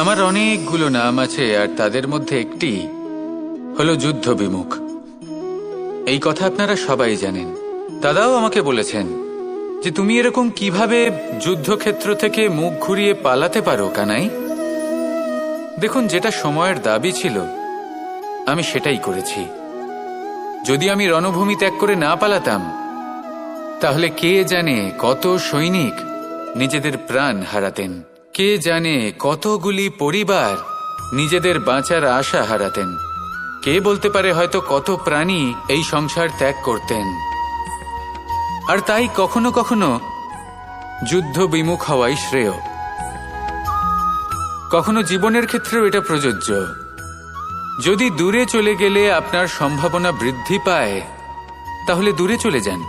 আমার অনেকগুলো নাম আছে, আর তাদের মধ্যে একটি হলো যুদ্ধ বিমুখ। এই কথা আপনারা সবাই জানেন। দাদাও আমাকে বলেছেন যে তুমি এরকম কিভাবে যুদ্ধক্ষেত্র থেকে মুখ ঘুরিয়ে পালাতে পারো কানাই। দেখুন, যেটা সময়ের দাবি ছিল আমি সেটাই করেছি। যদি আমি রণভূমি ত্যাগ করে না পালাতাম, তাহলে কে জানে কত সৈনিক নিজেদের প্রাণ হারাতেন, কে জানে কতগুলি পরিবার নিজেদের বাঁচার আশা হারাতেন, কে বলতে পারে হয়তো কত প্রাণী এই সংসার ত্যাগ করতেন। আর তাই কখনো কখনো যুদ্ধ বিমুখ হওয়াই শ্রেয়। কখনো জীবনের ক্ষেত্রেও এটা প্রযোজ্য। যদি দূরে চলে গেলে আপনার সম্ভাবনা বৃদ্ধি পায়, তাহলে দূরে চলে যান।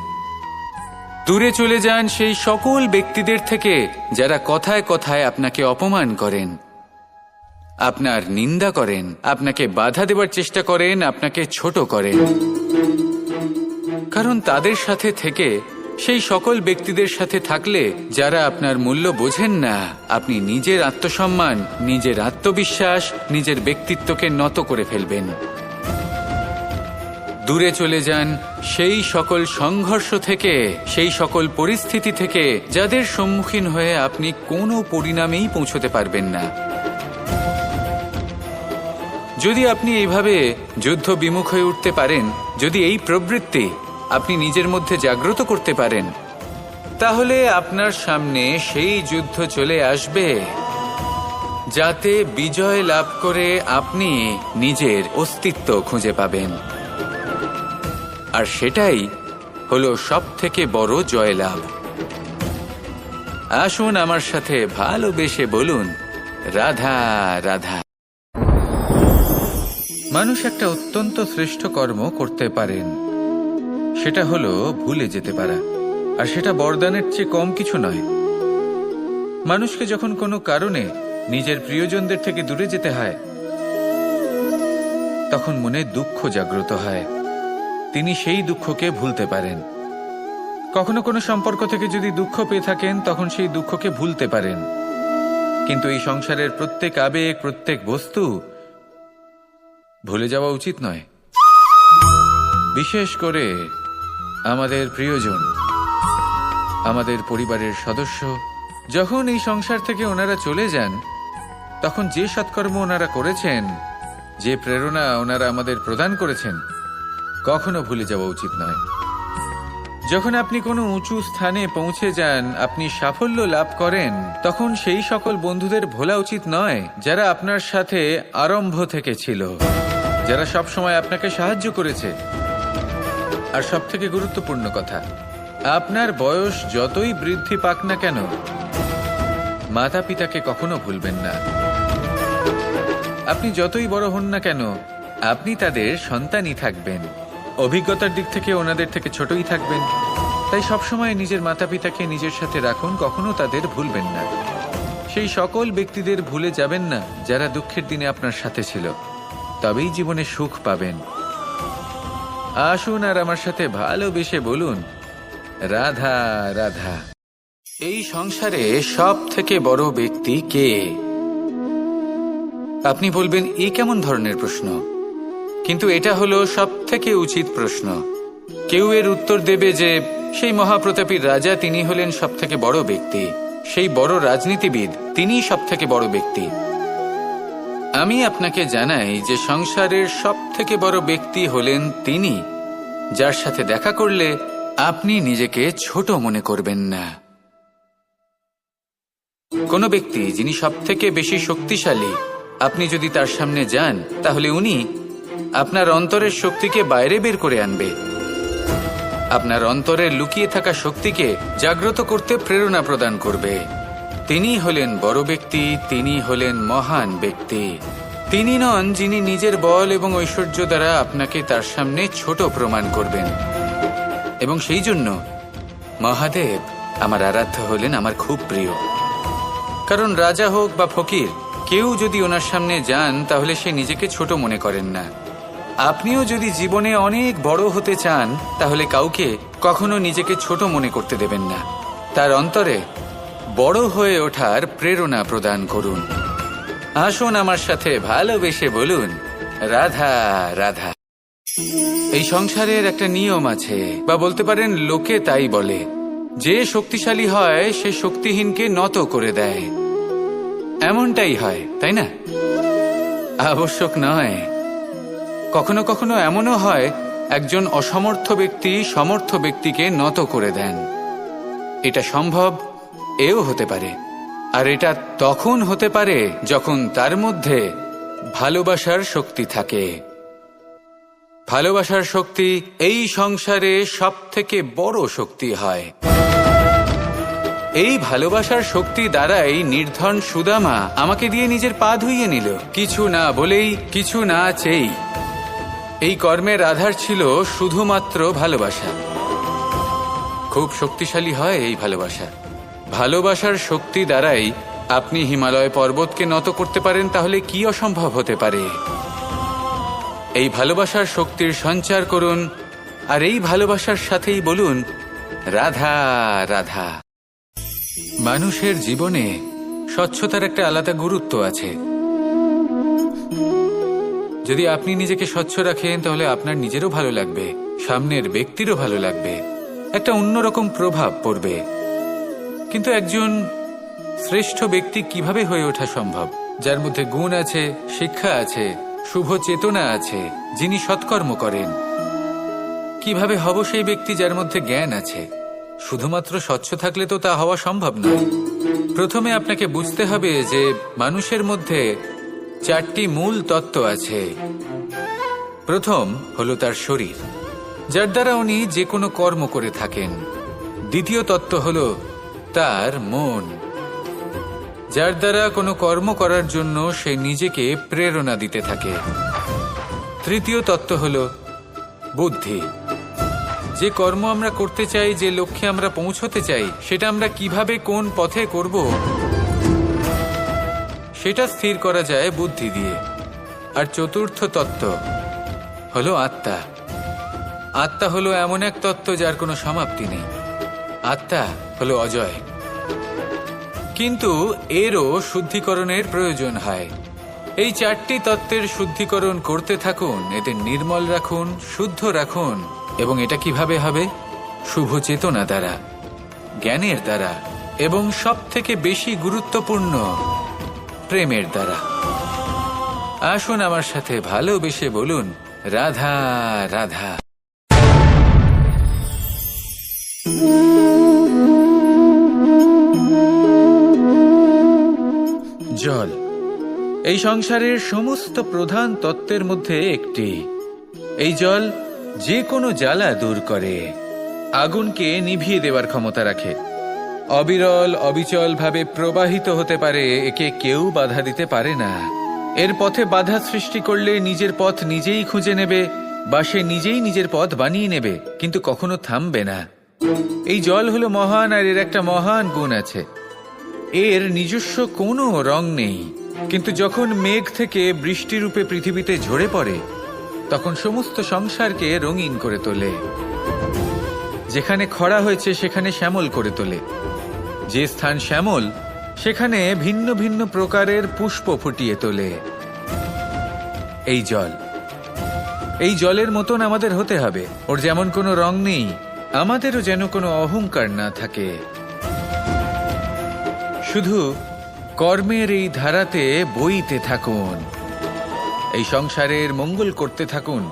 দূরে চলে যান সেই সকল ব্যক্তিদের থেকে যারা কথায় কথায় আপনাকে অপমান করেন, আপনার নিন্দা করেন, আপনাকে বাধা দেবার চেষ্টা করেন, আপনাকে ছোট করেন। কারণ তাদের সাথে থেকে, সেই সকল ব্যক্তিদের সাথে থাকলে যারা আপনার মূল্য বোঝেন না, আপনি নিজের আত্মসম্মান, নিজের আত্মবিশ্বাস, নিজের ব্যক্তিত্বকে নত করে ফেলবেন। দূরে চলে যান সেই সকল সংঘর্ষ থেকে, সেই সকল পরিস্থিতি থেকে যাদের সম্মুখীন হয়ে আপনি কোনো পরিণামেই পৌঁছতে পারবেন না। যদি আপনি এইভাবে যুদ্ধ বিমুখ হয়ে উঠতে পারেন, যদি এই প্রবৃত্তি আপনি নিজের মধ্যে জাগ্রত করতে পারেন, তাহলে আপনার সামনে সেই যুদ্ধ চলে আসবে যাতে বিজয় লাভ করে আপনি নিজের অস্তিত্ব খুঁজে পাবেন। আর সেটাই হলো সবথেকে বড় জয়লাভ। আসুন আমার সাথে ভালোবেসে বলুন, রাধা রাধা। মানুষ একটা অত্যন্ত শ্রেষ্ঠ কর্ম করতে পারেন, সেটা হলো ভুলে যেতে পারা। আর সেটা বরদানের চেয়ে কম কিছু নয়। মানুষকে যখন কোনো কারণে নিজের প্রিয়জনদের থেকে দূরে যেতে হয়, তখন মনে দুঃখ জাগ্রত হয়। তিনি সেই দুঃখকে ভুলতে পারেন। কখনো কোনো সম্পর্ক থেকে যদি দুঃখ পেয়ে থাকেন, তখন সেই দুঃখকে ভুলতে পারেন। কিন্তু এই সংসারের প্রত্যেক আবেগ, প্রত্যেক বস্তু ভুলে যাওয়া উচিত নয়। বিশেষ করে আমাদের প্রিয়জন, আমাদের পরিবারের সদস্য, যখন এই সংসার থেকে ওনারা চলে যান, তখন যে সৎকর্ম ওনারা করেছেন, যে প্রেরণা ওনারা আমাদের প্রদান করেছেন, কখনো ভুলে যাওয়া উচিত নয়। যখন আপনি কোনো উঁচু স্থানে পৌঁছে যান, আপনি সাফল্য লাভ করেন, তখন সেই সকল বন্ধুদের ভোলা উচিত নয় যারা আপনার সাথে আরম্ভ থেকে ছিল, যারা সব সময় আপনাকে সাহায্য করেছে। আর সবথেকে গুরুত্বপূর্ণ কথা, আপনার বয়স যতই বৃদ্ধি পাক না কেন, মাতা পিতাকে কখনো ভুলবেন না। আপনি যতই বড় হন না কেন, আপনি তাদের সন্তানই থাকবেন। অভিজ্ঞতার দিক থেকে ওনাদের থেকে ছোটই থাকবেন। তাই সবসময় নিজের মাতা পিতাকে নিজের সাথে রাখুন, কখনো তাদের ভুলবেন না। সেই সকল ব্যক্তিদের ভুলে যাবেন না যারা দুঃখের দিনে আপনার সাথে ছিল, তবেই জীবনে সুখ পাবেন। আসুন আর আমার সাথে ভালোবেসে বলুন, রাধা রাধা। এই সংসারে সব থেকে বড় ব্যক্তি কে? আপনি বলবেন, এ কেমন ধরনের প্রশ্ন? কিন্তু এটা হলো সব থেকে উচিত প্রশ্ন। কেউ এর উত্তর দেবে যে সেই মহাপ্রতাপী রাজা, তিনি হলেন সব থেকে বড় ব্যক্তি, সেই বড় রাজনীতিবিদ, তিনিই সব থেকে বড় ব্যক্তি। আমি আপনাকে জানাই যে সংসারের সব থেকে বড় ব্যক্তি হলেন তিনি, যার সাথে দেখা করলে আপনি নিজেকে ছোট মনে করবেন না। কোনো ব্যক্তি যিনি সব থেকে বেশি শক্তিশালী, আপনি যদি তার সামনে যান, তাহলে উনি আপনার অন্তরের শক্তিকে বাইরে বের করে আনবে, আপনার অন্তরের লুকিয়ে থাকা শক্তিকে জাগ্রত করতে প্রেরণা প্রদান করবে। তিনি হলেন বড় ব্যক্তি, তিনি হলেন মহান ব্যক্তি। তিনি নন যিনি নিজের বল এবং ঐশ্বর্য দ্বারা আপনাকে তার সামনে ছোট প্রমাণ করবেন। এবং সেই জন্য মহাদেব আমার আরাধ্য হলেন আমার খুব প্রিয়। কারণ রাজা হোক বা ফকির, কেউ যদি ওনার সামনে যান, তাহলে সে নিজেকে ছোট মনে করেন না। আপনিও যদি জীবনে অনেক বড় হতে চান, তাহলে কাউকে কখনো নিজেকে ছোট মনে করতে দেবেন না। তার অন্তরে বড় হয়ে ওঠার প্রেরণা প্রদান করুন। আসুন আমার সাথে ভালোবেসে বলুন, রাধা রাধা। এই সংসারের একটা নিয়ম আছে, বা বলতে পারেন লোকে তাই বলে, যে শক্তিশালী হয় সে শক্তিহীনকে নত করে দেয়। এমনটাই হয়, তাই না? আবশ্যক নয়। কখনো কখনো এমনও হয় একজন অসমর্থ ব্যক্তি সমর্থ ব্যক্তিকে নত করে দেন। এটা সম্ভব, এও হতে পারে। আর এটা তখন হতে পারে যখন তার মধ্যে ভালোবাসার শক্তি থাকে। ভালোবাসার শক্তি এই সংসারে সবথেকে বড় শক্তি হয়। এই ভালোবাসার শক্তি দ্বারাই নির্ধন সুদামা আমাকে দিয়ে নিজের পা ধুইয়ে নিল, কিছু না বলেই, কিছু না চেয়েই। এই কর্মের আধার ছিল শুধুমাত্র ভালোবাসা। খুব শক্তিশালী হয় এই ভালোবাসা। ভালোবাসার শক্তি দ্বারাই আপনি হিমালয় পর্বতকে নত করতে পারেন, তাহলে কি অসম্ভব হতে পারে? এই ভালোবাসার শক্তির সঞ্চার করুন, আর এই ভালোবাসার সাথেই বলুন, রাধা রাধা। মানুষের জীবনে স্বচ্ছতার একটা আলাদা গুরুত্ব আছে। যদি আপনি নিজেকে স্বচ্ছ রাখেন তাহলে আপনার নিজেরও ভালো লাগবে, সামনের ব্যক্তিরও ভালো লাগবে, একটা অন্যরকম প্রভাব পড়বে। কিন্তু একজন শ্রেষ্ঠ ব্যক্তি কিভাবে হয়ে ওঠা সম্ভব? যার মধ্যে গুণ আছে, শিক্ষা আছে, শুভ চেতনা আছে, যিনি সৎকর্ম করেন। কিভাবে হব সেই ব্যক্তি যার মধ্যে জ্ঞান আছে? শুধুমাত্র স্বচ্ছ থাকলে তো তা হওয়া সম্ভব নয়। প্রথমে আপনাকে বুঝতে হবে যে মানুষের মধ্যে 4টি মূল তত্ত্ব আছে। প্রথম হলো তার শরীর, যার দ্বারা উনি যে কোনো কর্ম করে থাকেন। দ্বিতীয় তত্ত্ব হলো তার মন, যার দ্বারা কোনো কর্ম করার জন্য সে নিজেকে প্রেরণা দিতে থাকে। তৃতীয় তত্ত্ব হলো বুদ্ধি, যে কর্ম আমরা করতে চাই, যে লক্ষ্যে আমরা পৌঁছতে চাই, সেটা আমরা কিভাবে কোন পথে করব সেটা স্থির করা যায় বুদ্ধি দিয়ে। আর চতুর্থ তত্ত্ব হলো আত্মা। আত্মা হলো এমন এক তত্ত্ব যার কোনো সমাপ্তি নেই। আত্মা হলো অজয়। কিন্তু এরও শুদ্ধিকরণের প্রয়োজন হয়। এই 4টি তত্ত্বের শুদ্ধিকরণ করতে থাকুন, এদের নির্মল রাখুন, শুদ্ধ রাখুন। এবং এটা কিভাবে হবে? শুভ চেতনা দ্বারা, জ্ঞানের দ্বারা, এবং সবথেকে বেশি গুরুত্বপূর্ণ প্রেমের দ্বারা। আসুন আমার সাথে ভালোবেসে বলুন, রাধা রাধা। জল এই সংসারের সমস্ত প্রধান তত্ত্বের মধ্যে একটি। এই জল যে কোনো জ্বালা দূর করে, আগুনকে নিভিয়ে দেওয়ার ক্ষমতা রাখে, অবিরল অবিচল ভাবে প্রবাহিত হতে পারে, একে কেউ বাধা দিতে পারে না। এর পথে বাধা সৃষ্টি করলে নিজের পথ নিজেই খুঁজে নেবে, বা সে নিজেই নিজের পথ বানিয়ে নেবে, কিন্তু কখনো থামবে না। এই জল হলো মহান, আর এর একটা মহান গুণ আছে, এর নিজস্ব কোনো রং নেই। কিন্তু যখন মেঘ থেকে বৃষ্টিরূপে পৃথিবীতে ঝরে পড়ে, তখন সমস্ত সংসারকে রঙিন করে তোলে। যেখানে খরা হয়েছে সেখানে শ্যামল করে তোলে। যে স্থান শ্যামল সেখানে ভিন্ন ভিন্ন প্রকারের পুষ্প ফুটিয়ে তোলে। এই জল, এই জলের মতন আমাদের হতে হবে। ওর যেমন কোনো রং নেই, আমাদেরও যেন কোনো অহংকার না থাকে। শুধু কর্মের এই ধারাতে বইতে থাকুন, এই সংসারের মঙ্গল করতে থাকুন,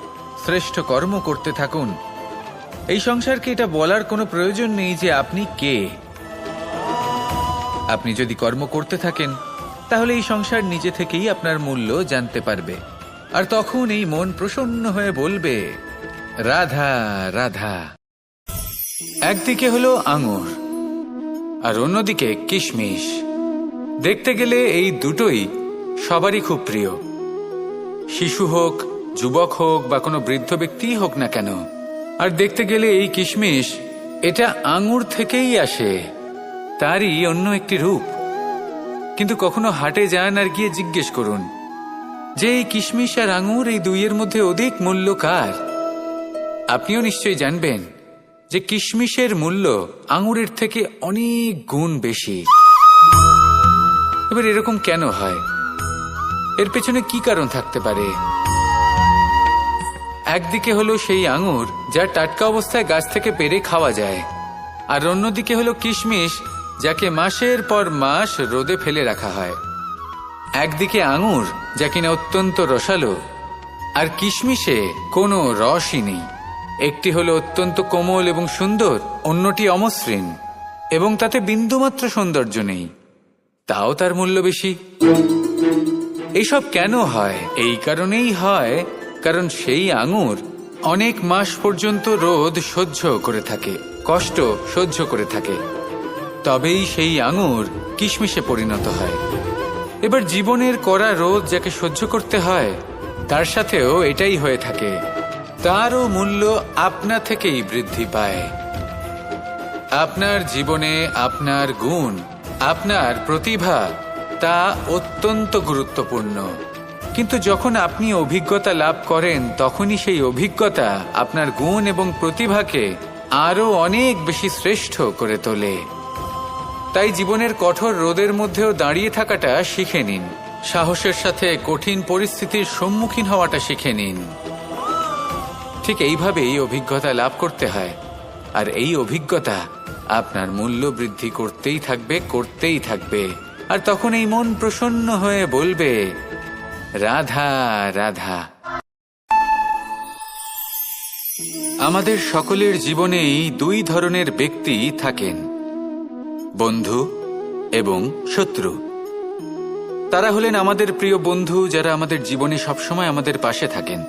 শ্রেষ্ঠ কর্ম করতে থাকুন। এই সংসারকে এটা বলার কোনো প্রয়োজন নেই যে আপনি কে। আপনি যদি কর্ম করতে থাকেন তাহলে এই সংসার নিজে থেকেই আপনার মূল্য জানতে পারবে, আর তখন এই মন প্রসন্ন হয়ে বলবে, রাধা রাধা। একদিকে হলো আঙুর আর অন্যদিকে কিশমিশ। দেখতে গেলে এই দুটোই সবারই খুব প্রিয়। শিশু হোক, যুবক হোক, বা কোনো বৃদ্ধ ব্যক্তিই হোক না কেন। আর দেখতে গেলে এই কিশমিশ, এটা আঙুর থেকেই আসে, তারই অন্য একটি রূপ। কিন্তু কখনো হাটে যান আর গিয়ে জিজ্ঞেস করুন যে এই কিশমিশ আর আঙুর, এই দুইয়ের মধ্যে অধিক মূল্য কার? আপনিও নিশ্চয়ই জানবেন যে কিশমিশের মূল্য আঙুরের থেকে অনেক গুণ বেশি। এবার এরকম কেন হয়? এর পেছনে কি কারণ থাকতে পারে? একদিকে হলো সেই আঙুর যা টাটকা অবস্থায় গাছ থেকে পেড়ে খাওয়া যায়, আর অন্যদিকে হলো কিশমিশ যাকে মাসের পর মাস রোদে ফেলে রাখা হয়। একদিকে আঙুর যা কিনা অত্যন্ত রসালো, আর কিশমিশে কোনো রসই নেই। একটি হলো অত্যন্ত কোমল এবং সুন্দর, অন্যটি অমসৃণ এবং তাতে বিন্দুমাত্র সৌন্দর্য নেই, তাও তার মূল্য বেশি। এইসব কেন হয়? এই কারণেই হয় কারণ সেই আঙুর অনেক মাস পর্যন্ত রোদ সহ্য করে থাকে, কষ্ট সহ্য করে থাকে, তবেই সেই আঙুর কিশমিশে পরিণত হয়। এবার জীবনের কড়া রোদ যাকে সহ্য করতে হয়, তার সাথেও এটাই হয়ে থাকে। তারও মূল্য আপনা থেকেই বৃদ্ধি পায়। আপনার জীবনে আপনার গুণ, আপনার প্রতিভা, তা অত্যন্ত গুরুত্বপূর্ণ। কিন্তু যখন আপনি অভিজ্ঞতা লাভ করেন, তখনই সেই অভিজ্ঞতা আপনার গুণ এবং প্রতিভাকে আরও অনেক বেশি শ্রেষ্ঠ করে তোলে। তাই জীবনের কঠোর রোদের মধ্যেও দাঁড়িয়ে থাকাটা শিখে নিন, সাহসের সাথে কঠিন পরিস্থিতির সম্মুখীন হওয়াটা শিখে নিন। ঠিক এইভাবেই অভিজ্ঞতা লাভ করতে হয়, আর এই অভিজ্ঞতা আপনার মূল্য বৃদ্ধি করতেই থাকবে, করতেই থাকবে। আর তখন এই মন প্রসন্ন হয়ে বলবে, রাধা রাধা। আমাদের সকলের জীবনেই দুই ধরনের ব্যক্তি থাকেন, বন্ধু এবং শত্রু। তারা হলেন আমাদের প্রিয় বন্ধু, যারা আমাদের জীবনে সবসময় আমাদের পাশে থাকেন।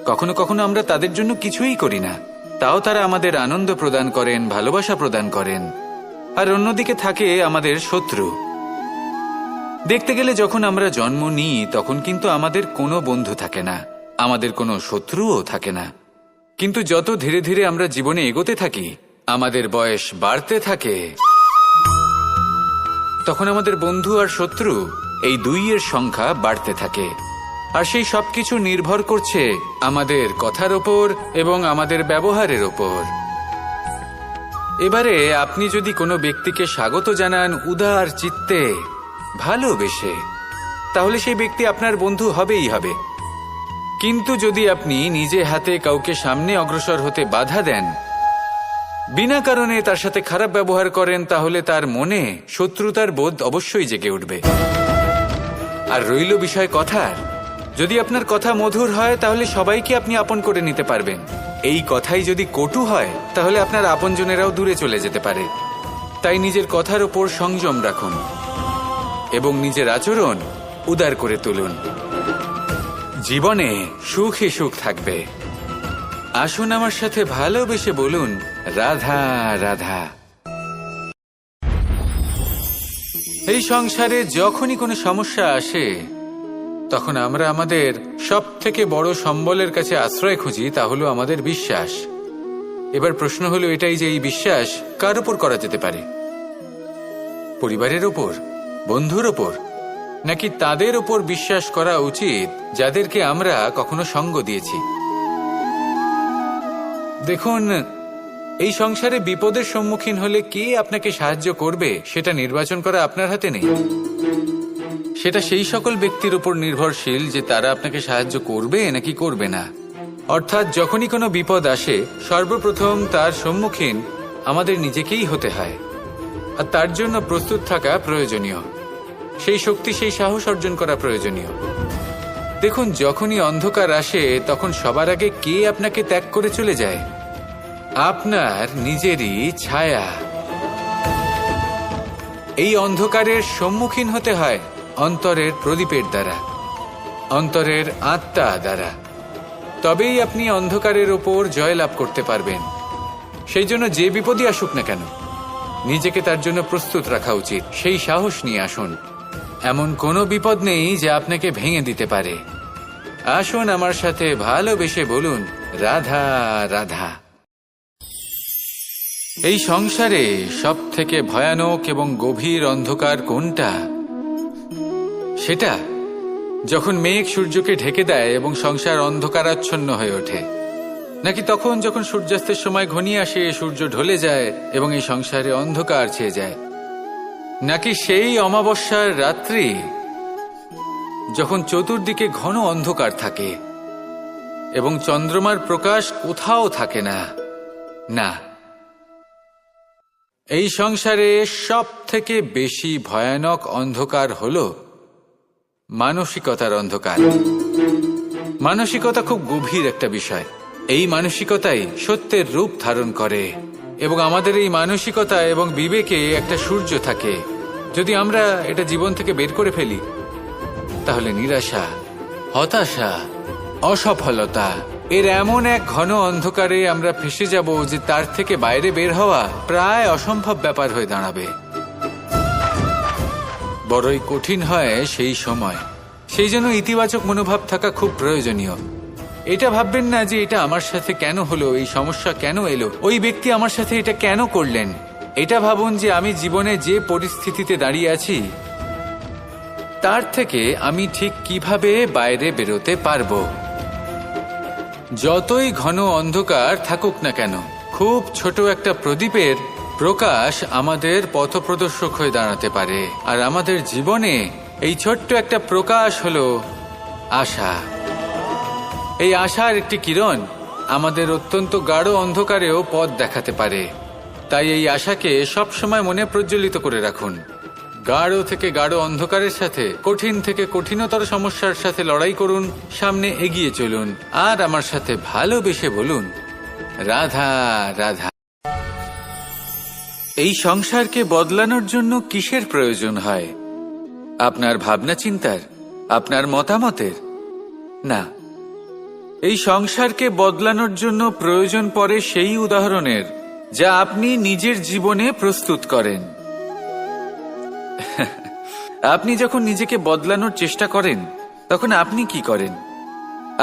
কখনো কখনো আমরা তাদের জন্য কিছুই করি না, তাও তারা আমাদের আনন্দ প্রদান করেন, ভালোবাসা প্রদান করেন। আর অন্যদিকে থাকে আমাদের শত্রু। দেখতে গেলে যখন আমরা জন্ম নিই, তখন কিন্তু আমাদের কোনো বন্ধু থাকে না, আমাদের কোনো শত্রুও থাকে না। কিন্তু যত ধীরে ধীরে আমরা জীবনে এগোতে থাকি, আমাদের বয়স বাড়তে থাকে, তখন আমাদের বন্ধু আর শত্রু এই দুইয়ের সংখ্যা বাড়তে থাকে। আর সেই সবকিছু নির্ভর করছে আমাদের কথার ওপর এবং আমাদের ব্যবহারের ওপর। এবারে আপনি যদি কোনো ব্যক্তিকে স্বাগত জানান উদার চিত্তে, ভালোবেসে, তাহলে সেই ব্যক্তি আপনার বন্ধু হবেই হবে। কিন্তু যদি আপনি নিজে হাতে কাউকে সামনে অগ্রসর হতে বাধা দেন, বিনা কারণে তার সাথে খারাপ ব্যবহার করেন, তাহলে তার মনে শত্রুতার বোধ অবশ্যই জেগে উঠবে। আর রইল বিষয় কথার, যদি আপনার কথা মধুর হয়, তাহলে সবাইকে আপনি আপন করে নিতে পারবেন। এই কথাই যদি কটু হয়, তাহলে আপনার আপনজনেরাও দূরে চলে যেতে পারে। তাই নিজের কথার ওপর সংযম রাখুন এবং নিজের আচরণ উদার করে তুলুন। জীবনে সুখে সুখ থাকবে। আসুন আমার সাথে ভালোবেসে বলুন, রাধা রাধা। এই সংসারে যখনই কোনো সমস্যা আসে, তখন আমরা আমাদের সব থেকে বড় সম্বলের কাছে আশ্রয় খুঁজি, তা হলো আমাদের বিশ্বাস। এবার প্রশ্ন হলো এটাই যে এই বিশ্বাস কার উপর করা যেতে পারে? পরিবারের ওপর, বন্ধুর ওপর, নাকি তাদের ওপর বিশ্বাস করা উচিত যাদেরকে আমরা কখনো সঙ্গ দিয়েছি? দেখুন, এই সংসারে বিপদের সম্মুখীন হলে কে আপনাকে সাহায্য করবে সেটা নির্বাচন করা আপনার হাতে নেই। সেটা সেই সকল ব্যক্তির উপর নির্ভরশীল যে তারা আপনাকে সাহায্য করবে নাকি করবে না। অর্থাৎ যখনই কোনো বিপদ আসে, সর্বপ্রথম তার সম্মুখীন আমাদের নিজেকেই হতে হয়, আর তার জন্য প্রস্তুত থাকা প্রয়োজনীয়। সেই শক্তি, সেই সাহস অর্জন করা প্রয়োজনীয়। দেখুন, যখনই অন্ধকার আসে, তখন সবার আগে কে আপনাকে ত্যাগ করে চলে যায়? আপনার নিজেরই ছায়া। এই অন্ধকারের সম্মুখীন হতে হয় অন্তরের প্রদীপের দ্বারা, অন্তরের আত্মা দ্বারা। তবেই আপনি অন্ধকারের ওপর জয়লাভ করতে পারবেন। সেই জন্য যে বিপদই আসুক না কেন, নিজেকে তার জন্য প্রস্তুত রাখা উচিত। সেই সাহস নিয়ে আসুন। এমন কোনো বিপদ নেই যা আপনাকে ভেঙে দিতে পারে। আসুন আমার সাথে ভালোবেসে বলুন, রাধা রাধা। এই সংসারে সব থেকে ভয়ানক এবং গভীর অন্ধকার কোনটা? সেটা যখন মেঘ সূর্যকে ঢেকে দেয় এবং সংসার অন্ধকারাচ্ছন্ন হয়ে ওঠে, নাকি তখন যখন সূর্যাস্তের সময় ঘনিয়ে আসে, সূর্য ঢলে যায় এবং এই সংসারে অন্ধকার ছেয়ে যায়, নাকি সেই অমাবস্যার রাত্রি যখন চতুর্দিকে ঘন অন্ধকার থাকে এবং চন্দ্রমার প্রকাশ কোথাও থাকে না। না, এই সংসারে সব থেকে বেশি ভয়ানক অন্ধকার হল মানসিকতার অন্ধকার। মানসিকতা খুব গভীর একটা বিষয়। এই মানসিকতাই সত্যের রূপ ধারণ করে এবং আমাদের এই মানসিকতা এবং বিবেকে একটা সূর্য থাকে। যদি আমরা এটা জীবন থেকে বের করে ফেলি তাহলে নিরাশা, হতাশা, অসফলতা এর এমন এক ঘন অন্ধকারে আমরা ফেসে যাব যে তার থেকে বাইরে বের হওয়া প্রায় অসম্ভব ব্যাপার হয়ে দাঁড়াবে। বড়ই কঠিন হয় সেই সময়। সেই জন্য ইতিবাচক মনোভাব থাকা খুব প্রয়োজনীয়। এটা ভাববেন না যে এটা আমার সাথে কেন হলো, এই সমস্যা কেন এলো, ওই ব্যক্তি আমার সাথে এটা কেন করলেন। এটা ভাবুন যে আমি জীবনে যে পরিস্থিতিতে দাঁড়িয়ে আছি তার থেকে আমি ঠিক কিভাবে বাইরে বেরোতে পারবো। যতই ঘন অন্ধকার থাকুক না কেন, খুব ছোট একটা প্রদীপের প্রকাশ আমাদের পথপ্রদর্শক হয়ে দাঁড়াতে পারে। আর আমাদের জীবনে এই ছোট্ট একটা প্রকাশ হলো আশা। এই আশার একটি কিরণ আমাদের অত্যন্ত গাঢ় অন্ধকারেও পথ দেখাতে পারে। তাই এই আশাকে সবসময় মনে প্রজ্বলিত করে রাখুন। গাঢ় থেকে গাঢ় অন্ধকারের সাথে, কঠিন থেকে কঠিনতর সমস্যার সাথে লড়াই করুন, সামনে এগিয়ে চলুন আর আমার সাথে ভালোবেসে বলুন, রাধা রাধা। এই সংসারকে বদলানোর জন্য কিসের প্রয়োজন হয়? আপনার ভাবনা চিন্তার, আপনার মতামতের? না, এই সংসারকে বদলানোর জন্য প্রয়োজন পড়ে সেই উদাহরণের যা আপনি নিজের জীবনে প্রস্তুত করেন। আপনি যখন নিজেকে বদলানোর চেষ্টা করেন তখন আপনি কি করেন?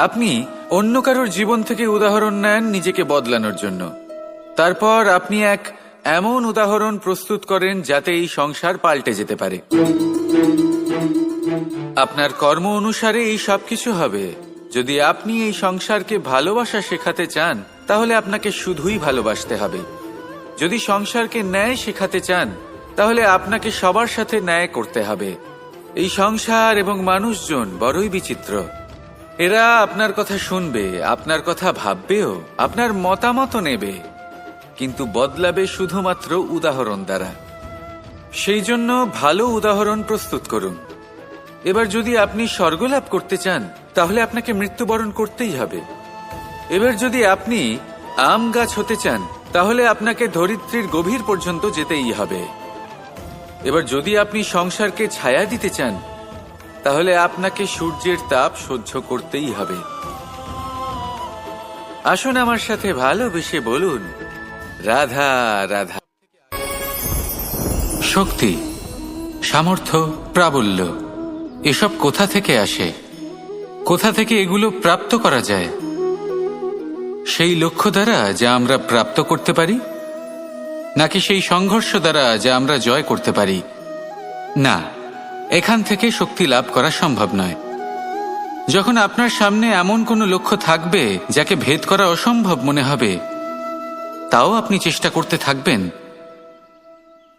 আপনি অন্য কারোর জীবন থেকে উদাহরণ নেন নিজেকে বদলানোর জন্য। তারপর আপনি এক এমন উদাহরণ প্রস্তুত করেন যাতে এই সংসার পাল্টে যেতে পারে। আপনার কর্ম অনুসারে এই সবকিছু হবে। যদি আপনি এই সংসারকে ভালোবাসা শেখাতে চান তাহলে আপনাকে শুধুই ভালোবাসতে হবে। যদি সংসারকে ন্যায় শেখাতে চান তাহলে আপনাকে সবার সাথে ন্যায় করতে হবে। এই সংসার এবং মানুষজন বড়ই বিচিত্র। এরা আপনার কথা শুনবে, আপনার কথা ভাববেও, আপনার মতামত নেবে, কিন্তু বদলাবে শুধুমাত্র উদাহরণ দ্বারা। সেই জন্য ভালো উদাহরণ প্রস্তুত করুন। এবার যদি আপনি স্বর্গলাভ করতে চান তাহলে আপনাকে মৃত্যুবরণ করতেই হবে। এবার যদি আপনি আম গাছ হতে চান তাহলে আপনাকে ধরিত্রীর গভীর পর্যন্ত যেতেই হবে। এবার যদি আপনি সংসারকে ছায়া দিতে চান তাহলে আপনাকে সূর্যের তাপ সহ্য করতেই হবে। আসুন আমার সাথে ভালোবেসে বলুন, রাধা রাধা। শক্তি, সামর্থ্য, প্রাবল্য এসব কোথা থেকে আসে? কোথা থেকে এগুলো প্রাপ্ত করা যায়? সেই লক্ষ্য দ্বারা যা আমরা প্রাপ্ত করতে পারি, নাকি সেই সংঘর্ষ দ্বারা যা আমরা জয় করতে পারি? না, এখান থেকে শক্তি লাভ করা সম্ভব নয়। যখন আপনার সামনে এমন কোনো লক্ষ্য থাকবে যাকে ভেদ করা অসম্ভব মনে হবে, তাও আপনি চেষ্টা করতে থাকবেন।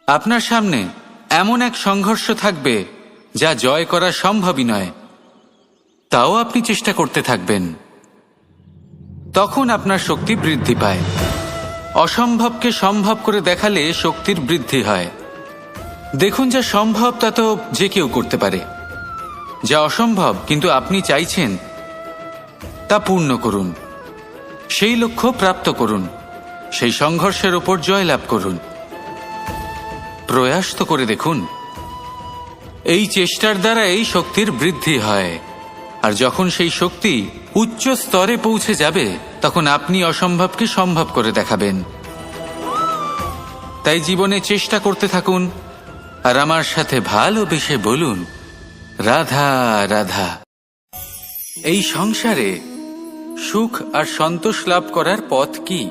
আপনার সামনে এমন এক সংঘর্ষ থাকবে যা জয় করা সম্ভবই নয়, তাও আপনি চেষ্টা করতে থাকবেন। তখন আপনার শক্তি বৃদ্ধি পায়। অসম্ভবকে সম্ভব করে দেখালে শক্তির বৃদ্ধি হয়। দেখুন, যা সম্ভব তা তো যে কেউ করতে পারে। যা অসম্ভব কিন্তু আপনি চাইছেন তা পূর্ণ করুন। সেই লক্ষ্য প্রাপ্ত করুন। সেই সংঘর্ষের ওপর জয়লাভ করুন। প্রয়াস তো করে দেখুন। এই চেষ্টার দ্বারা এই শক্তির বৃদ্ধি হয়। আর যখন সেই শক্তি উচ্চ স্তরে পৌঁছে যাবে তখন আপনি অসম্ভবকে সম্ভব করে দেখাবেন। তাই জীবনে চেষ্টা করতে থাকুন আর আমার সাথে ভালোবেসে বলুন, রাধা রাধা। এই সংসারে সুখ আর সন্তোষ লাভ করার পথ কি?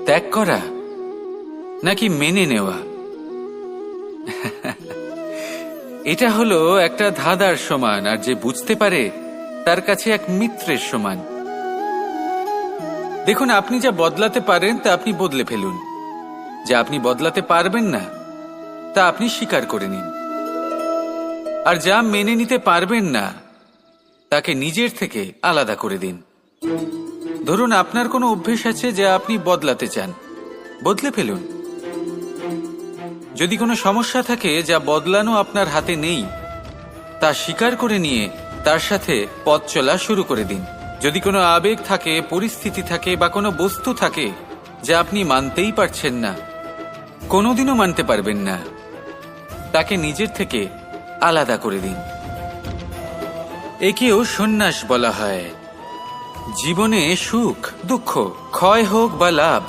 ত্যাগ করা নাকি মেনে নেওয়া? এটা হলো একটা ধাঁধার সমান, আর যে বুঝতে পারে তার কাছে এক মিত্রের সমান। দেখুন, আপনি যা বদলাতে পারেন তা আপনি বদলে ফেলুন। যা আপনি বদলাতে পারবেন না তা আপনি স্বীকার করে নিন। আর যা মেনে নিতে পারবেন না তাকে নিজের থেকে আলাদা করে দিন। ধরুন আপনার কোনো অভ্যেস আছে যা আপনি বদলাতে চান, বদলে ফেলুন। যদি কোনো সমস্যা থাকে যা বদলানো আপনার হাতে নেই, তা স্বীকার করে নিয়ে তার সাথে পথ চলা শুরু করে দিন। যদি কোনো আবেগ থাকে, পরিস্থিতি থাকে বা কোনো বস্তু থাকে যা আপনি মানতেই পারছেন না, কোনোদিনও মানতে পারবেন না, তাকে নিজের থেকে আলাদা করে দিন। একেও সন্ন্যাস বলা হয়। জীবনে সুখ দুঃখ, ক্ষয় হোক বা লাভ,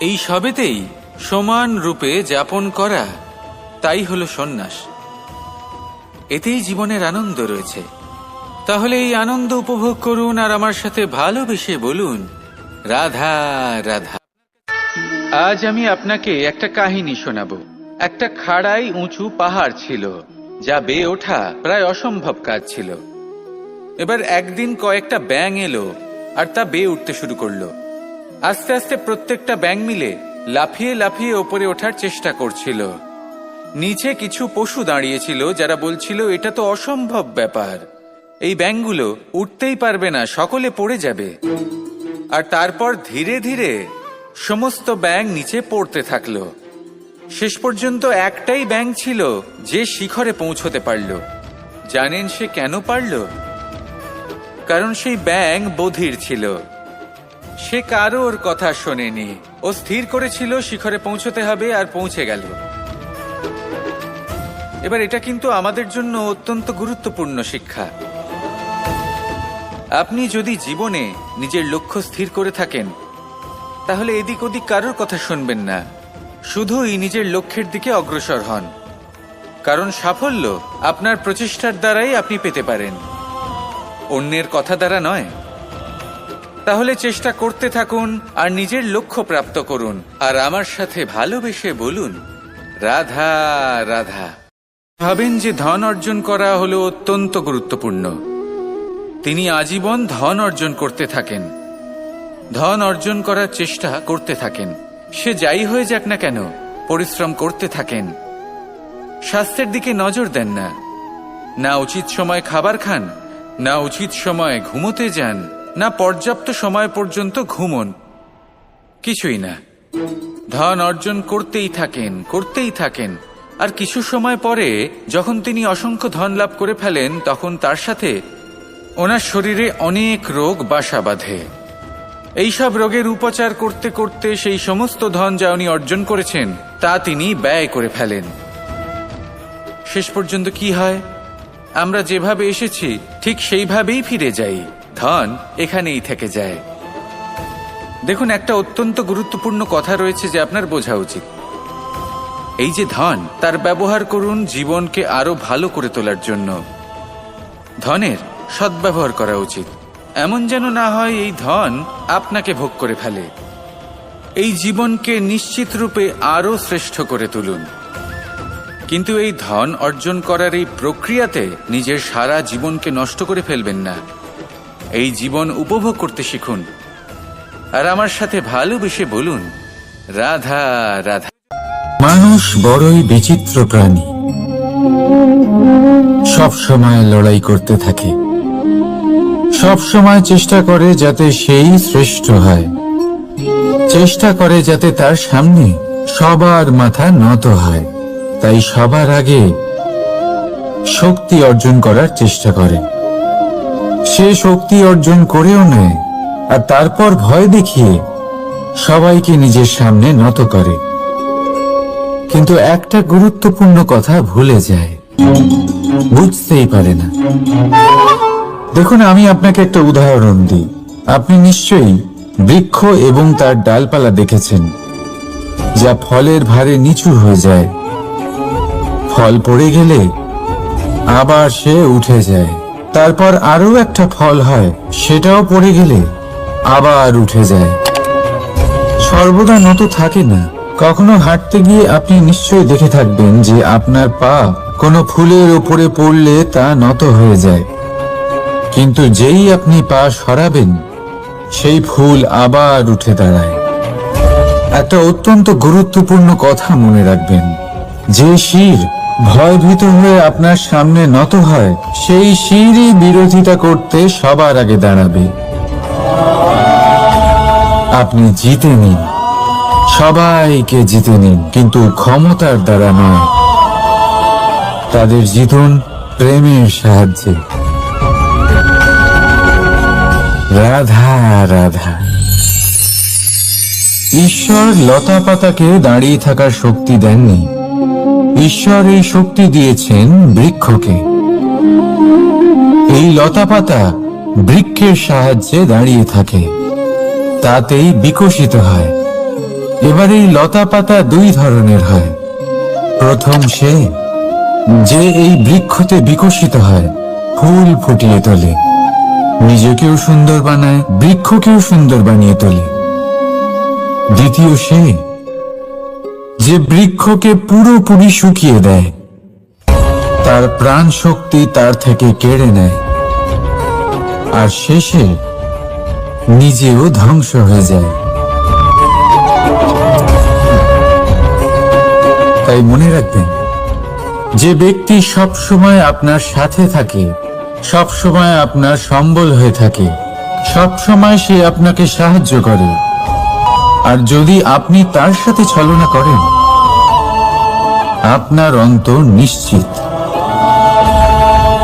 এই সবেতেই সমান রূপে যাপন করা, তাই হলো সন্ন্যাস। এতেই জীবনের আনন্দ রয়েছে। তাহলে এই আনন্দ উপভোগ করুন আর আমার সাথে ভালোবেসে বলুন, রাধা রাধা। আজ আমি আপনাকে একটা কাহিনী শোনাবো। একটা খাড়াই উঁচু পাহাড় ছিল, যা বেয়ে ওঠা প্রায় অসম্ভব কাজ ছিল। এবার একদিন কয়েকটা ব্যাঙ এলো আর তা বেয়ে উঠতে শুরু করলো। আস্তে আস্তে প্রত্যেকটা ব্যাঙ মিলে লাফিয়ে লাফিয়ে ওপরে ওঠার চেষ্টা করছিল। নিচে কিছু পশু দাঁড়িয়েছিল যারা বলছিল, এটা তো অসম্ভব ব্যাপার, এই ব্যাঙগুলো উঠতেই পারবে না, সকলে পড়ে যাবে। আর তারপর ধীরে ধীরে সমস্ত ব্যাঙ নিচে পড়তে থাকলো। শেষ পর্যন্ত একটাই ব্যাঙ ছিল যে শিখরে পৌঁছতে পারল। জানেন সে কেন পারল? কারণ সেই ব্যাঙ বধির ছিল। সে কারোর কথা শোনেনি। ও স্থির করেছিল শিখরে পৌঁছতে হবে আর পৌঁছে গেল। এবার এটা কিন্তু আমাদের জন্য অত্যন্ত গুরুত্বপূর্ণ শিক্ষা। আপনি যদি জীবনে নিজের লক্ষ্য স্থির করে থাকেন, তাহলে এদিক ওদিক কারোর কথা শুনবেন না, শুধুই নিজের লক্ষ্যের দিকে অগ্রসর হন। কারণ সাফল্য আপনার প্রচেষ্টার দ্বারাই আপনি পেতে পারেন, অন্যের কথা দ্বারা নয়। তাহলে চেষ্টা করতে থাকুন আর নিজের লক্ষ্য প্রাপ্ত করুন। আর আমার সাথে ভালোবেসে বলুন, রাধা রাধা। ভাবেন যে ধন অর্জন করা হলো অত্যন্ত গুরুত্বপূর্ণ। তিনি আজীবন ধন অর্জন করতে থাকেন, ধন অর্জন করার চেষ্টা করতে থাকেন। সে যাই হয়ে যাক না কেন, পরিশ্রম করতে থাকেন। স্বাস্থ্যের দিকে নজর দেন না, না উচিত সময় খাবার খান, না উচিত সময় ঘুমোতে যান, না পর্যাপ্ত সময় পর্যন্ত ঘুমন, কিছুই না। ধন অর্জন করতেই থাকেন, করতেই থাকেন। আর কিছু সময় পরে যখন তিনি অসংখ্য ধন লাভ করে ফেলেন, তখন তার সাথে ওনার শরীরে অনেক রোগ বাসা বাঁধে। এইসব রোগের উপচার করতে করতে সেই সমস্ত ধন যা উনি অর্জন করেছেন তা তিনি ব্যয় করে ফেলেন। শেষ পর্যন্ত কি হয়? আমরা যেভাবে এসেছি ঠিক সেইভাবেই ফিরে যাই, ধন এখানেই থেকে যায়। দেখুন, একটা অত্যন্ত গুরুত্বপূর্ণ কথা রয়েছে যে আপনার বোঝা উচিত। এই যে ধন, তার ব্যবহার করুন জীবনকে আরো ভালো করে তোলার জন্য। ধনের সদ্ব্যবহার করা উচিত, এমন যেন না হয় এই ধন আপনাকে ভোগ করে ফেলে। এই জীবনকে নিশ্চিত রূপে আরো শ্রেষ্ঠ করে তুলুন। কিন্তু এই ধন অর্জন করার এই প্রক্রিয়াতে নিজের সারা জীবনকে নষ্ট করে ফেলবেন না। এই জীবন উপভোগ করতে শিখুন আর আমার সাথে ভালোবেসে বলুন, রাধা রাধা। মানুষ বড়ই বিচিত্র প্রাণী, সব সময় লড়াই করতে থাকে, সব সময় চেষ্টা করে যাতে সেই শ্রেষ্ঠ হয়, চেষ্টা করে যাতে তার সামনে সবার মাথা নত হয়। তাই সবার আগে শক্তি অর্জন করার চেষ্টা করে। সে শক্তি অর্জন করেও নেয় আর তারপর ভয় দেখিয়ে সবাইকে নিজের সামনে নত করে। কিন্তু একটা গুরুত্বপূর্ণ কথা ভুলে যায়, বুঝতেই পারে না। দেখুন, আমি আপনাকে একটা উদাহরণ দিই। আপনি নিশ্চয়ই বৃক্ষ এবং তার ডালপালা দেখেছেন, যা ফলের ভারে নিচু হয়ে যায়। ফল পড়ে গেলে আবার সে উঠে যায়। তারপর আরো একটা ফল হয়, সেটাও পড়ে গেলে আবার উঠে যায়। সর্বদা নত থাকে না। কখনো হাঁটতে গিয়ে আপনি নিশ্চয়ই দেখে থাকবেন যে আপনার পা কোনো ফুলের উপরে পড়লে তা নত হয়ে যায়, কিন্তু যেই আপনি পা সরাবেন সেই ফুল আবার উঠে দাঁড়ায়। একটা অত্যন্ত গুরুত্বপূর্ণ কথা মনে রাখবেন, যে শির ভয়ভীত হয়ে আপনার সামনে নত হয়, সেই শিরই বিরোধিতা করতে সবার আগে দাঁড়াবে। আপনি জিতে নিন, সবাইকে জিতে নিন, কিন্তু ক্ষমতার দ্বারা নয়। তাদের জিতুন প্রেমের সাহায্যে। রাধা রাধা। ঈশ্বর লতা পাতাকে দাঁড়িয়ে থাকার শক্তি দেননি, ঈশ্বর এই শক্তি দিয়েছেন বৃক্ষকে। এই লতা পাতা বৃক্ষের সাহায্যে দাঁড়িয়ে থাকে, তাতেই বিকশিত হয়। এবার এই লতা পাতা দুই ধরনের হয়। প্রথম সে যে এই বৃক্ষতে বিকশিত হয়, ফুল ফুটিয়ে তোলে, নিজেকেও সুন্দর বানায়, বৃক্ষকেও সুন্দর বানিয়ে তোলে। দ্বিতীয় সে যে বৃক্ষকে পুরোপুরি শুকিয়ে দেয়, তার প্রাণ শক্তি তার থেকে কেড়ে নেয়, আর শেষে নিজেও ধ্বংস হয়ে যায়। তাই মনে রাখবেন, যে ব্যক্তি সব সময় আপনার সাথে থাকে, সব সময় আপনার সম্বল হয়ে থাকে, সব সময় সে আপনাকে সাহায্য করে, আর যদি আপনি তার সাথে ছলনা করেন, আপনার অন্ত নিশ্চিত।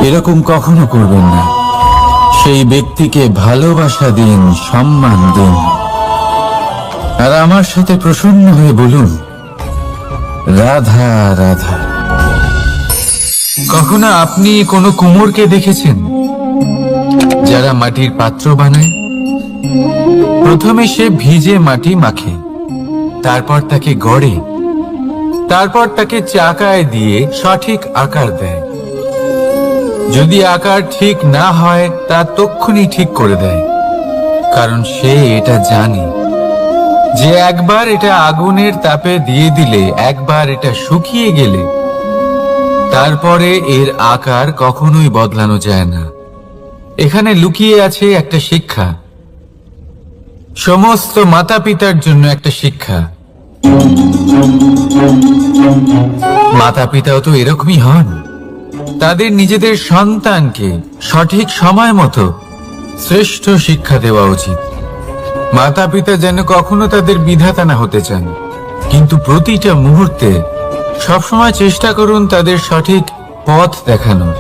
এরকম কখনো করবেন না। সেই ব্যক্তিকে ভালোবাসা দিন, সম্মান দিন, আর আমার সাথে প্রসন্ন হয়ে বলুন, রাধা রাধা। কখনো আপনি কোনো কুমোরকে দেখেছেন যারা মাটির পাত্র বানায়? প্রথমে সে ভিজে মাটি মাখে, তারপর তাকে গড়ে, তারপর তাকে চাকায় দিয়ে সঠিক আকার দেয়। যদি আকার ঠিক না হয় তা তক্ষুনি ঠিক করে দেয়, কারণ সে এটা জানে যে একবার এটা আগুনের তাপে দিয়ে দিলে, একবার এটা শুকিয়ে গেলে, তারপরে এর আকার কখনোই বদলানো যায় না। এখানে লুকিয়ে আছে একটা শিক্ষা, সমস্ত মাতা পিতার জন্য একটা শিক্ষা। মাতা পিতাও তো এরকমই হন। তাদের নিজেদের সন্তানকে সঠিক সময় মতো শ্রেষ্ঠ শিক্ষা দেওয়া উচিত। মাতা পিতা যেন কখনো তাদের বিধাতা না হতে চান, কিন্তু প্রতিটা মুহূর্তে সবসময় চেষ্টা করুন তাদের সঠিক পথ দেখানোর।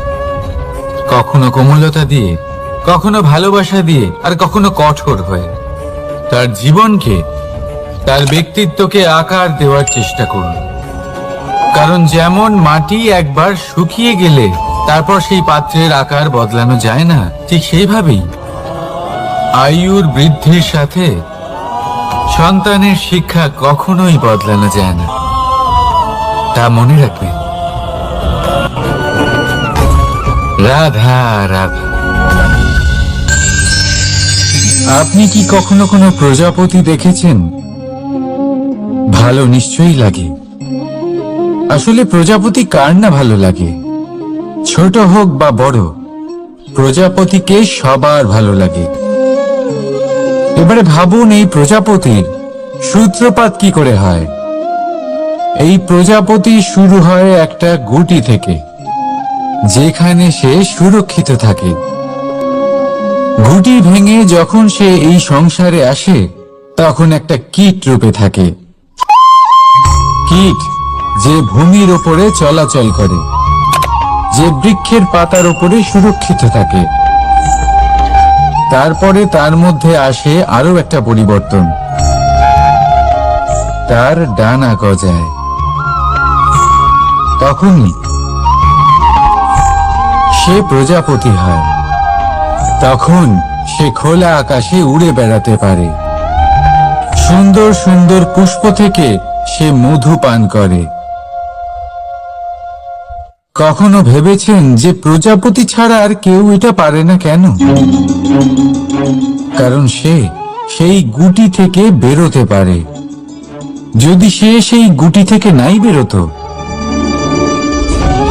কখনো কোমলতা দিয়ে, কখনো ভালোবাসা দিয়ে, আর কখনো কঠোর হয়ে। তার জীবনকে, তার ব্যক্তিত্বকে আকার দেওয়ার চেষ্টা করুন। কারণ যেমন মাটি একবার শুকিয়ে গেলে তারপর সেই পাত্রের আকার বদলানো যায় না, ঠিক সেইভাবেই আয়ুর বৃদ্ধির সাথে সন্তানের শিক্ষা কখনোই বদলানো যায় না। তা মনে রাখবেন। রাধা রাধা। আপনি কি কখনো কোনো প্রজাপতি দেখেছেন? ভালো নিশ্চয়ই লাগে। আসলে প্রজাপতি কার না ভালো লাগে? ছোট হোক বা বড়, প্রজাপতিকে সবার ভালো লাগে। এবারে ভাবুন, এই প্রজাপতির সূত্রপাত কি করে হয়? এই প্রজাপতি শুরু হয় একটা গুটি থেকে, যেখানে সে সুরক্ষিত থাকে। গুটি ভেঙে যখন সে এই সংসারে আসে, তখন একটা কীট রূপে থাকে। কীট যে ভূমির ওপরে চলাচল করে, যে বৃক্ষের পাতার ওপরে সুরক্ষিত থাকে। তারপরে তার মধ্যে আসে আরো একটা পরিবর্তন, তার ডানা গজায়। তখনই সে প্রজাপতি হয়। তখন সে খোলা আকাশে উড়ে বেড়াতে পারে। সুন্দর সুন্দর পুষ্প থেকে সে মধু পান করে। কখনো ভেবেছেন যে প্রজাপতি ছাড়া আর কেউ এটা পারে না কেন? কারণ সে সেই গুটি থেকে বেরোতে পারে। যদি সে সেই গুটি থেকে নাই বেরোতো,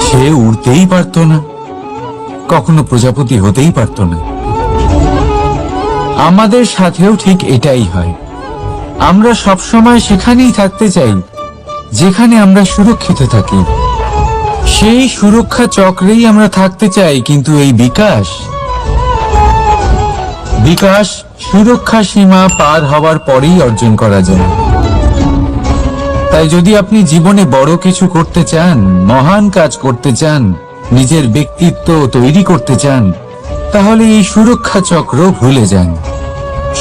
সে উড়তেই পারত না, কখনো প্রজাপতি হতেই পারত না। আমাদের সাথেও ঠিক এটাই হয়। আমরা সবসময় সেখানেই থাকতে চাই যেখানে আমরা সুরক্ষিত থাকি, সেই সুরক্ষা চক্রেই আমরা থাকতে চাই, কিন্তু এই বিকাশ সুরক্ষা সীমা পার হওয়ার পরেই অর্জন করা যায়। তাই যদি আপনি জীবনে বড় কিছু করতে চান, মহান কাজ করতে চান, নিজের ব্যক্তিত্ব তৈরি করতে চান, তাহলে এই সুরক্ষা চক্র ভুলে যান।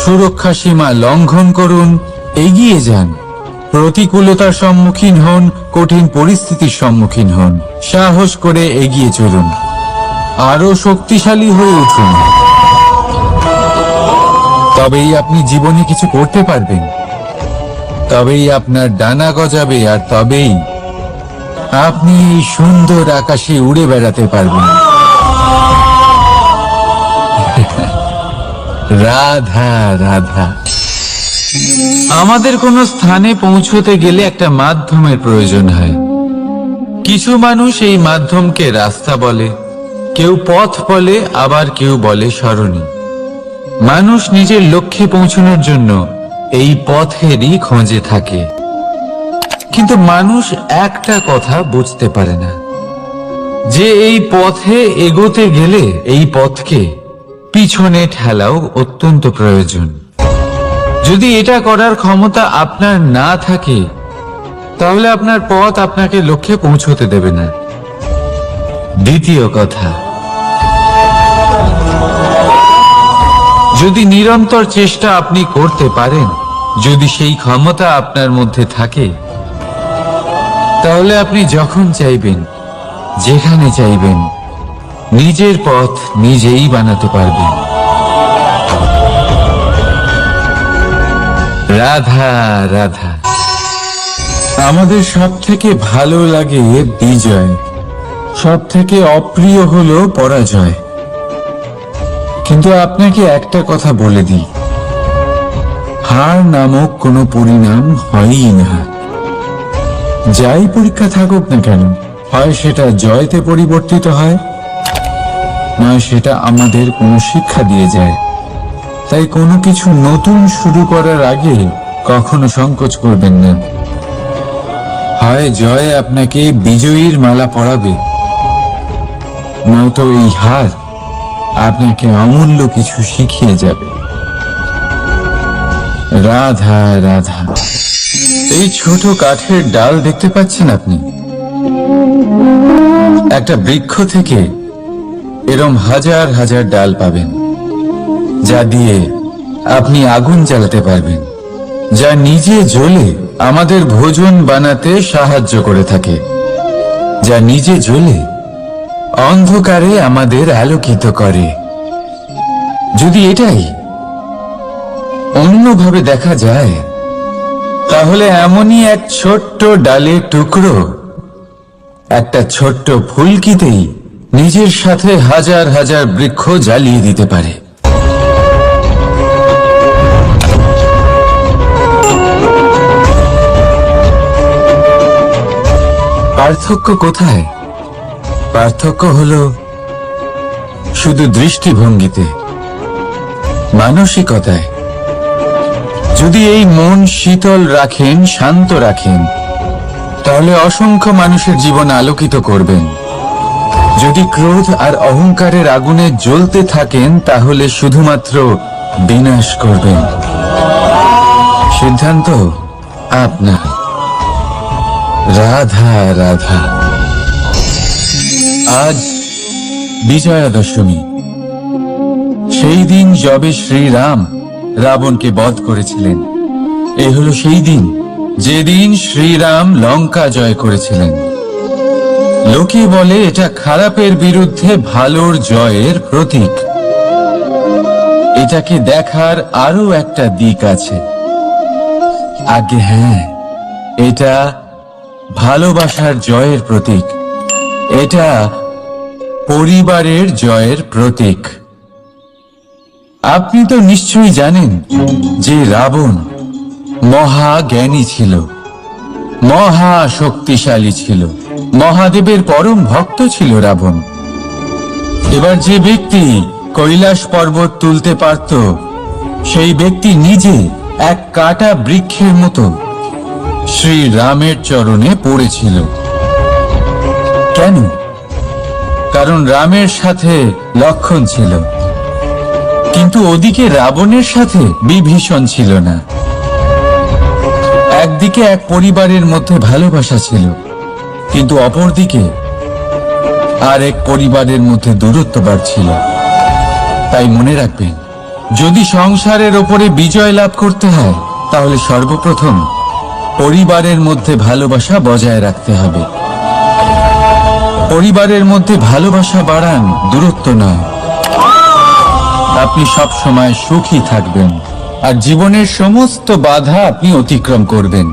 সুরক্ষা সীমা লঙ্ঘন করুন, এগিয়ে যান, প্রতিকূলতার সম্মুখীন হন, কঠিন পরিস্থিতির সম্মুখীন হন, সাহস করে এগিয়ে চলুন, আরো শক্তিশালী হয়ে উঠুন। তবেই আপনি জীবনে কিছু করতে পারবেন, তবেই আপনার ডানা গজাবে, আর তবেই আপনি এই সুন্দর আকাশে উড়ে বেড়াতে পারবেন। রাধা রাধা। আমাদের কোনো স্থানে পৌঁছতে গেলে একটা মাধ্যমের প্রয়োজন হয়। কিছু মানুষ এই মাধ্যমকে রাস্তা বলে, কেউ পথ বলে, আবার কেউ বলে সরণি। মানুষ নিজের লক্ষ্যে পৌঁছানোর জন্য এই পথেরই খোঁজে থাকে, কিন্তু মানুষ একটা কথা বুঝতে পারে না, যে এই পথে এগোতে গেলে এই পথকে পিছনে ঠেলাও অত্যন্ত প্রয়োজন। যদি এটা করার ক্ষমতা আপনার না থাকে, তাহলে আপনার পথ আপনাকে লক্ষ্যে পৌঁছতে দেবে না। দ্বিতীয় কথা, যদি নিরন্তর চেষ্টা আপনি করতে পারেন, যদি সেই ক্ষমতা আপনার মধ্যে থাকে, তাহলে আপনি যখন চাইবেন, যেখানে চাইবেন, নিজের পথ নিজেই বানাতে পারবেন। রাধা রাধা। আমাদের সব থেকে ভালো লাগে বিজয়, সব থেকে অপ্রিয় হলো পরাজয়। কিন্তু আপনাকে একটা কথা বলে দিই, হার নামক কোনো পরিণাম হয়ই না। যাই পরীক্ষা থাকুক না কেন, হয় সেটা জয়তে পরিবর্তিত হয়, নয় সেটা আমাদের কোনো শিক্ষা দিয়ে যায়। তাই কোনো কিছু নতুন শুরু করার আগে কখনো সংকোচ করবেন না। হয় জয় আপনাকে বিজয়ীর মালা পরাবে, নয়তো এই হার আপনাকে অমূল্য কিছু শিখিয়ে যাবে। রাধা রাধা। এই ছোট কাঠের ডাল দেখতে পাচ্ছেন আপনি? একটা বৃক্ষ থেকে এরম হাজার হাজার ডাল পাবেন, যা দিয়ে আপনি আগুন জ্বালাতে পারবেন, যা নিজে জ্বলে আমাদের ভোজন বানাতে সাহায্য করে থাকে, যা নিজে জ্বলে অন্ধকারে আমাদের আলোকিত করে। যদি এটাই অন্যভাবে দেখা যায়, তাহলে এমনই এক ছোট্ট ডালের টুকরো একটা ছোট্ট ফুলকিতেই নিজের সাথে হাজার হাজার বৃক্ষ জ্বালিয়ে দিতে পারে। পার্থক্য কোথায়? পার্থক্য হলো শুধু দৃষ্টিভঙ্গিতে, মানসিকতায়। যদি এই মন শীতল রাখেন, শান্ত রাখেন, তাহলে অসংখ্য মানুষের জীবন আলোকিত করবেন। যদি ক্রোধ আর অহংকারের আগুনে জ্বলতে থাকেন, তাহলে শুধুমাত্র বিনাশ করবেন। সিদ্ধান্ত আপনার। রাধা রাধা। আজ বিজয়া দশমী, সেই দিন যবে শ্রীরাম রাবণকে বধ করেছিলেন। এই হলো সেই দিন যেদিন শ্রীরাম লঙ্কা জয় করেছিলেন। লোকে বলে এটা খারাপের বিরুদ্ধে ভালোর জয়ের প্রতীক। এটাকে দেখার আরো একটা দিক আছে। আগে হ্যাঁ, এটা ভালোবাসার জয়ের প্রতীক, এটা পরিবারের জয়ের প্রতীক। আপনি তো নিশ্চয়ই জানেন যে রাবণ মহাজ্ঞানী ছিল, মহা শক্তিশালী ছিল, মহাদেবের পরম ভক্ত ছিল রাবণ। এবার যে ব্যক্তি কৈলাস পর্বত তুলতে পারত, সেই ব্যক্তি নিজে এক কাটা বৃক্ষের মতো শ্রী রামের চরণে পড়েছিল। কেন? কারণ রামের সাথে লক্ষণ ছিল, কিন্তু ওদিকে রাবণের সাথে বিভীষণ ছিল না। একদিকে এক পরিবারের মধ্যে ভালোবাসা ছিল, কিন্তু অপরদিকে আর এক পরিবারের মধ্যে দূরত্ব বাড়ছিল। তাই মনে রাখবেন, যদি সংসারের ওপরে বিজয় লাভ করতে হয় তাহলে সর্বপ্রথম পরিবারের মধ্যে ভালোবাসা বজায় রাখতে হবে। পরিবারের মধ্যে ভালোবাসা বাড়ান, দূরত্ব নয়। আপনি সব সময় সুখী থাকবেন আর জীবনের সমস্ত বাধা আপনি অতিক্রম করবেন।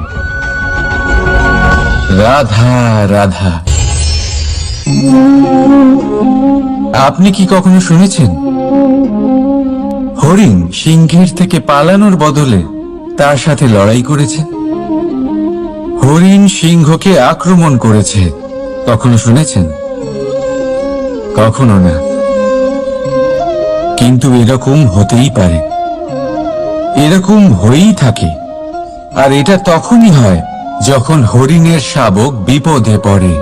রাধা রাধা। আপনি কি কখনো শুনেছেন হরিণ সিংহের থেকে পালানোর বদলে তার সাথে লড়াই করেছে? হরিণ সিংহকে আক্রমণ করেছে, কখনো শুনেছেন? কখনো না। কিন্তু এরকম হতেই পারে, এরকম হয়েই থাকে। আর এটা তখনই হয় যখন হরিণের শাবক বিপদে পড়ে।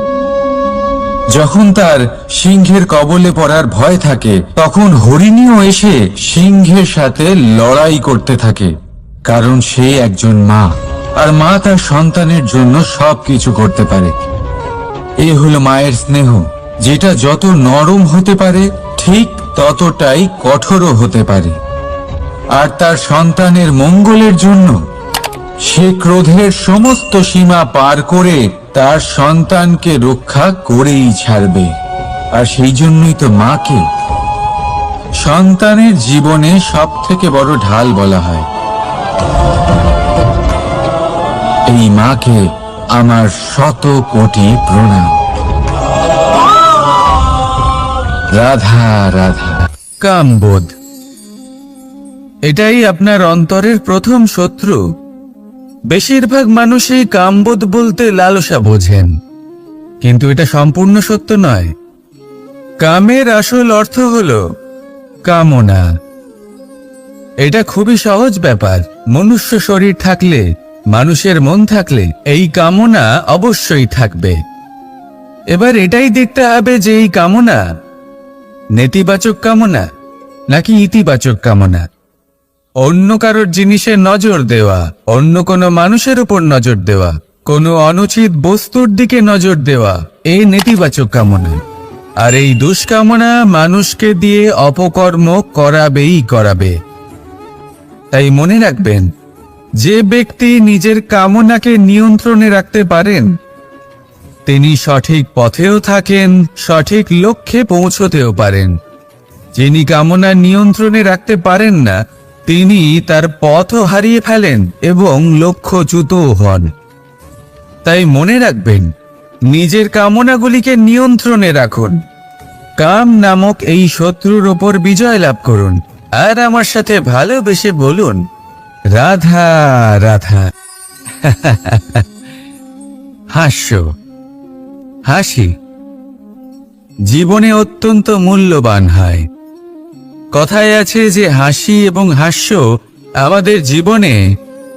যখন তার সিংহের কবলে পড়ার ভয় থাকে, তখন হরিণীও এসে সিংহের সাথে লড়াই করতে থাকে। কারণ সে একজন মা, আর মা তার সন্তানের জন্য সবকিছু করতে পারে। এ হলো মায়ের স্নেহ, যেটা যত নরম হতে পারে ঠিক ততটাই কঠোরও হতে পারে। আর তার সন্তানের মঙ্গলের জন্য সে ক্রোধের সমস্ত সীমা পার করে তার সন্তানকে রক্ষা করেই ছাড়বে। আর সেই জন্যই তো মাকে সন্তানের জীবনে সব থেকে বড় ঢাল বলা হয়। এই মাকে আমার শত কোটি প্রণাম। রাধা রাধা। কামবোধ, এটাই আপনার অন্তরের প্রথম শত্রু। বেশিরভাগ মানুষই কামবোধ বলতে লালসা বোঝেন, কিন্তু এটা সম্পূর্ণ সত্য নয়। কামের আসল অর্থ হলো কামনা। এটা খুবই সহজ ব্যাপার। মনুষ্য শরীর থাকলে, মানুষের মন থাকলে এই কামনা অবশ্যই থাকবে। এবার এটাই দেখতে হবে যে এই কামনা নেতিবাচক কামনা নাকি ইতিবাচক কামনা। অন্য কারোর জিনিসে নজর দেওয়া, অন্য কোনো মানুষের উপর নজর দেওয়া, কোনো অনুচিত বস্তুর দিকে নজর দেওয়া, এই নেতিবাচক কামনা। আর এই দুষ্কামনা মানুষকে দিয়ে অপকর্ম করাবেই করাবে। তাই মনে রাখবেন, যে ব্যক্তি নিজের কামনাকে নিয়ন্ত্রণে রাখতে পারেন তিনি সঠিক পথেও থাকেন, সঠিক লক্ষ্যে পৌঁছতেও পারেন। যিনি কামনা নিয়ন্ত্রণে রাখতে পারেন না তিনি তার পথও হারিয়ে ফেলেন এবং লক্ষ্যচ্যুতও হন। তাই মনে রাখবেন, নিজের কামনাগুলিকে নিয়ন্ত্রণে রাখুন। কাম নামক এই শত্রুর ওপর বিজয় লাভ করুন। আর আমার সাথে ভালোবেসে বলুন, রাধা রাধা। হাস্য, হাসি জীবনে অত্যন্ত মূল্যবান হয়। কথায় আছে যে হাসি এবং হাস্য আমাদের জীবনে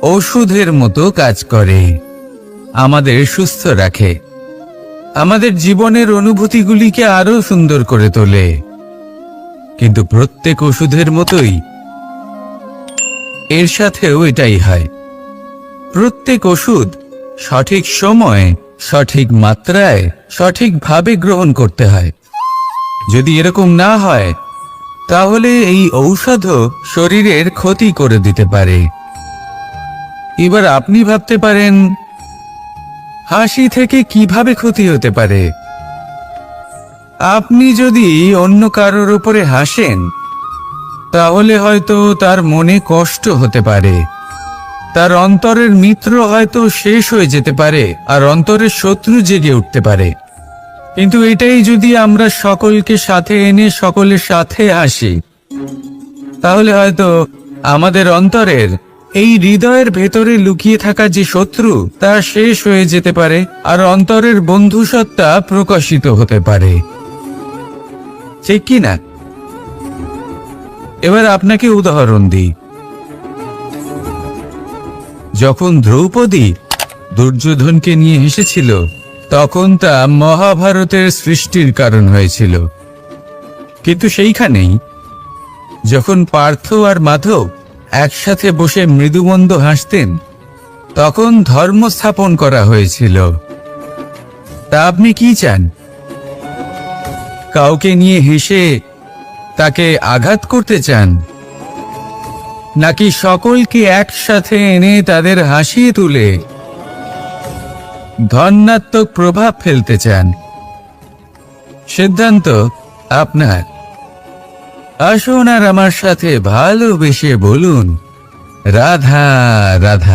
ওষুধের মতো কাজ করে, আমাদের সুস্থ রাখে, আমাদের জীবনের অনুভূতিগুলিকে আরো সুন্দর করে তোলে। কিন্তু প্রত্যেক ওষুধের মতোই এর সাথেও এটাই হয়। প্রত্যেক ওষুধ সঠিক সময়, সঠিক মাত্রায়, সঠিকভাবে গ্রহণ করতে হয়। যদি এরকম না হয় তাহলে এই ঔষধও শরীরের ক্ষতি করে দিতে পারে। এবার আপনি ভাবতে পারেন, হাসি থেকে কিভাবে ক্ষতি হতে পারে? আপনি যদি অন্য কারোর উপরে হাসেন তাহলে হয়তো তার মনে কষ্ট হতে পারে, তার অন্তরের মিত্র হয়তো শেষ হয়ে যেতে পারে, আর অন্তরের শত্রু জেগে উঠতে পারে। কিন্তু এটাই যদি আমরা সকলকে সাথে এনে সকলের সাথে আসি, তাহলে হয়তো আমাদের অন্তরের এই হৃদয়ের ভেতরে লুকিয়ে থাকা যে শত্রু তা শেষ হয়ে যেতে পারে, আর অন্তরের বন্ধুসত্তা প্রকাশিত হতে পারে। ঠিক কি না? এবার আপনাকে উদাহরণ দিই। যখন দ্রৌপদী দুর্যোধনকে নিয়ে এসেছিল, তখন তা মহাভারতের সৃষ্টির কারণ হয়েছিল। কিন্তু সেইখানেই যখন পার্থ আর মাধব একসাথে বসে মৃদুমন্দ হাসতেন, তখন ধর্ম স্থাপন করা হয়েছিল। তা আপনি কি চান? কাউকে নিয়ে হেসে তাকে আঘাত করতে চান, নাকি সকলকে একসাথে এনে তাদের হাসিয়ে তুলে ধনাত্মক প্রভাব ফেলতে চান? সিদ্ধান্ত আপনার। আসুন আর আমার সাথে ভালোবেসে বলুন, রাধা রাধা।